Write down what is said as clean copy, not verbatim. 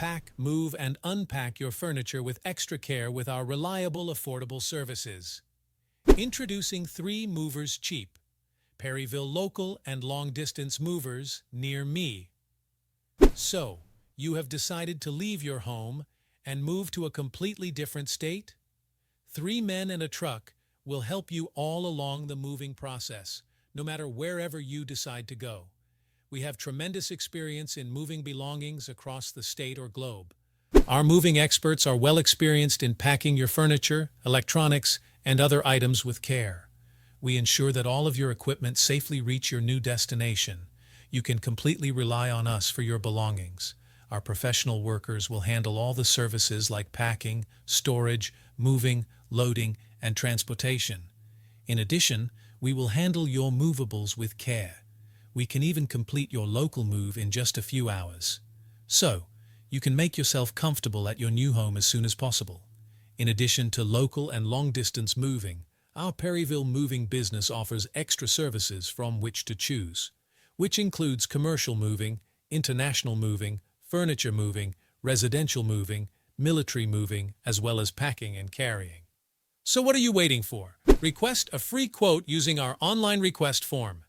pack, move, and unpack your furniture with extra care with our reliable, affordable services. Introducing 3 Movers Cheap, Perryville local and long-distance movers near me. So, you have decided to leave your home and move to a completely different state? 3 men and a truck will help you all along the moving process, no matter wherever you decide to go. We have tremendous experience in moving belongings across the state or globe. Our moving experts are well experienced in packing your furniture, electronics, and other items with care. We ensure that all of your equipment safely reach your new destination. You can completely rely on us for your belongings. Our professional workers will handle all the services like packing, storage, moving, loading, and transportation. In addition, we will handle your movables with care. We can even complete your local move in just a few hours. So, you can make yourself comfortable at your new home as soon as possible. In addition to local and long-distance moving, our Perryville moving business offers extra services from which to choose, which includes commercial moving, international moving, furniture moving, residential moving, military moving, as well as packing and carrying. So what are you waiting for? Request a free quote using our online request form.